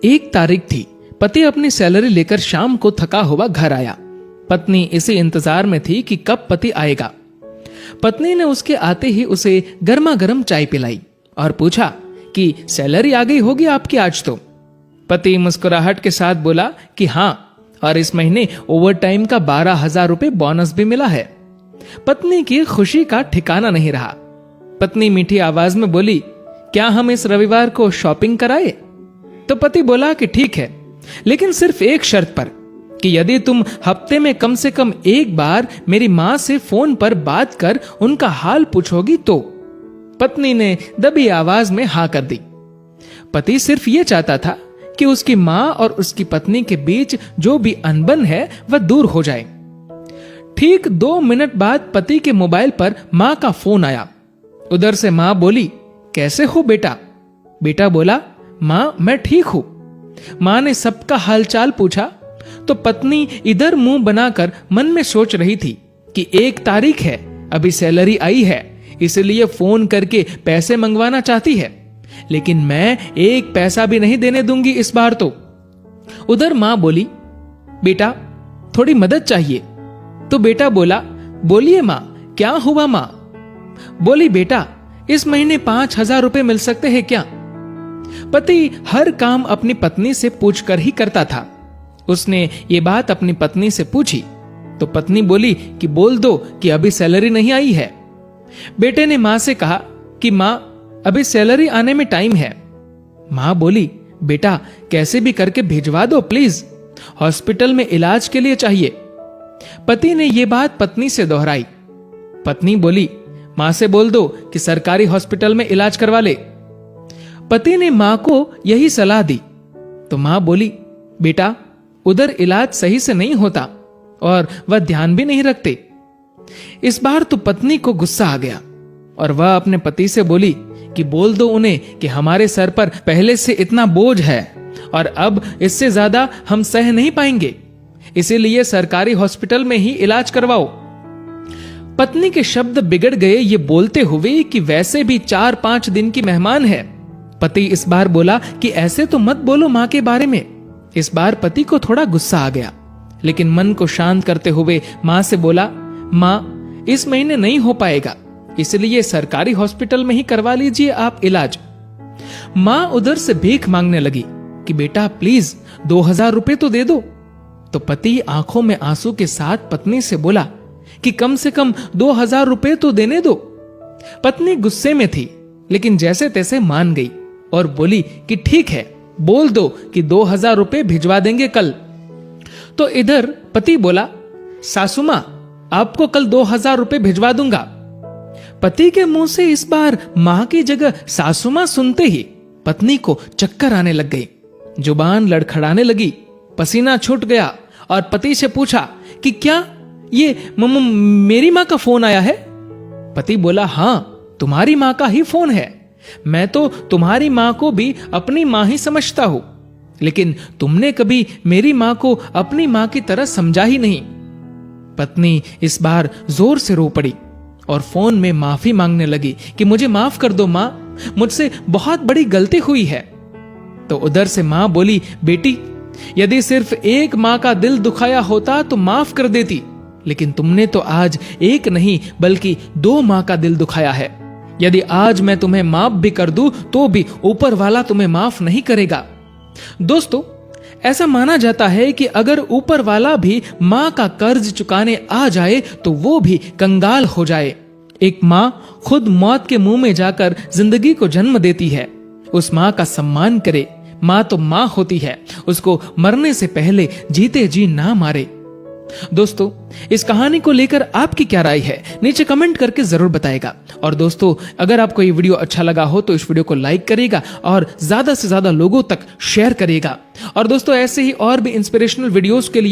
एक तारीख थी। पति अपनी सैलरी लेकर शाम को थका हुआ घर आया। पत्नी इसी इंतजार में थी कि कब पति आएगा। पत्नी ने उसके आते ही उसे गर्मा गर्म चाय पिलाई और पूछा कि सैलरी आ गई होगी आपकी आज तो। पति मुस्कुराहट के साथ बोला कि हाँ, और इस महीने ओवर टाइम का 12,000 रुपए बोनस भी मिला है। पत्नी की खुशी का ठिकाना नहीं रहा। पत्नी मीठी आवाज में बोली, क्या हम इस रविवार को शॉपिंग कराए? तो पति बोला कि ठीक है, लेकिन सिर्फ एक शर्त पर, कि यदि तुम हफ्ते में कम से कम एक बार मेरी मां से फोन पर बात कर उनका हाल पूछोगी तो। पत्नी ने दबी आवाज में हाँ कर दी। पति सिर्फ ये चाहता था कि उसकी मां और उसकी पत्नी के बीच जो भी अनबन है वह दूर हो जाए। ठीक 2 मिनट बाद पति के मोबाइल पर मां का फोन आया। उधर से मां बोली, कैसे हो बेटा? बेटा बोला, मां मैं ठीक हूं। मां ने सबका हालचाल पूछा तो पत्नी इधर मुंह बनाकर मन में सोच रही थी कि 1 तारीख है, अभी सैलरी आई है, इसलिए फोन करके पैसे मंगवाना चाहती है, लेकिन मैं 1 पैसा भी नहीं देने दूंगी इस बार तो। उधर मां बोली, बेटा थोड़ी मदद चाहिए। तो बेटा बोला, बोलिए मां, क्या हुआ मां? बोली, बेटा इस महीने 5,000 रुपए मिल सकते हैं क्या? पति हर काम अपनी पत्नी से पूछकर ही करता था। उसने ये बात अपनी पत्नी से पूछी तो पत्नी बोली कि बोल दो कि अभी सैलरी नहीं आई है। बेटे ने मां से कहा कि मां अभी सैलरी आने में टाइम है। मां बोली, बेटा कैसे भी करके भिजवा दो प्लीज, हॉस्पिटल में इलाज के लिए चाहिए। पति ने यह बात पत्नी से दोहराई। पत्नी बोली, मां से बोल दो कि सरकारी हॉस्पिटल में इलाज करवा ले। पति ने मां को यही सलाह दी तो मां बोली, बेटा उधर इलाज सही से नहीं होता और वह ध्यान भी नहीं रखते। इस बार तो पत्नी को गुस्सा आ गया और वह अपने पति से बोली कि बोल दो उन्हें कि हमारे सर पर पहले से इतना बोझ है और अब इससे ज्यादा हम सह नहीं पाएंगे, इसीलिए सरकारी हॉस्पिटल में ही इलाज करवाओ। पत्नी के शब्द बिगड़ गए ये बोलते हुए कि वैसे भी 4-5 दिन की मेहमान है। पति इस बार बोला कि ऐसे तो मत बोलो मां के बारे में। इस बार पति को थोड़ा गुस्सा आ गया, लेकिन मन को शांत करते हुए मां से बोला, मां इस महीने नहीं हो पाएगा, इसलिए सरकारी हॉस्पिटल में ही करवा लीजिए आप इलाज। मां उधर से भीख मांगने लगी कि बेटा प्लीज 2,000 रुपए तो दे दो। तो पति आंखों में आंसू के साथ पत्नी से बोला कि कम से कम 2,000 रुपए तो देने दो। पत्नी गुस्से में थी, लेकिन जैसे तैसे मान गई और बोली कि ठीक है, बोल दो कि 2,000 रुपए भिजवा देंगे कल। तो इधर पति बोला, सासू मां आपको कल 2,000 रुपए भिजवा दूंगा। पति के मुंह से इस बार मां की जगह सासू मां सुनते ही पत्नी को चक्कर आने लग गई, जुबान लड़खड़ाने लगी, पसीना छूट गया और पति से पूछा कि क्या ये मेरी मां का फोन आया है? पति बोला, हां तुम्हारी मां का ही फोन है। मैं तो तुम्हारी मां को भी अपनी मां ही समझता हूं, लेकिन तुमने कभी मेरी मां को अपनी मां की तरह समझा ही नहीं। पत्नी इस बार जोर से रो पड़ी और फोन में माफी मांगने लगी कि मुझे माफ कर दो मां, मुझसे बहुत बड़ी गलती हुई है। तो उधर से मां बोली, बेटी यदि सिर्फ एक मां का दिल दुखाया होता तो माफ कर देती, लेकिन तुमने तो आज एक नहीं बल्कि 2 मां का दिल दुखाया है। यदि आज मैं तुम्हें माफ भी कर दूं तो भी ऊपर वाला तुम्हें माफ नहीं करेगा। दोस्तों, ऐसा माना जाता है कि अगर ऊपर वाला भी मां का कर्ज चुकाने आ जाए तो वो भी कंगाल हो जाए। एक मां खुद मौत के मुंह में जाकर जिंदगी को जन्म देती है। उस मां का सम्मान करे। मां तो मां होती है, उसको मरने से पहले जीते जी ना मारे। दोस्तों, इस कहानी को लेकर आपकी क्या राय है नीचे कमेंट करके जरूर बताएगा। और दोस्तों, अगर आपको ये वीडियो अच्छा लगा हो तो इस वीडियो को लाइक करेगा और ज्यादा से ज्यादा लोगों तक शेयर करेगा। और दोस्तों, ऐसे ही और भी इंस्पिरेशनल वीडियोस के लिए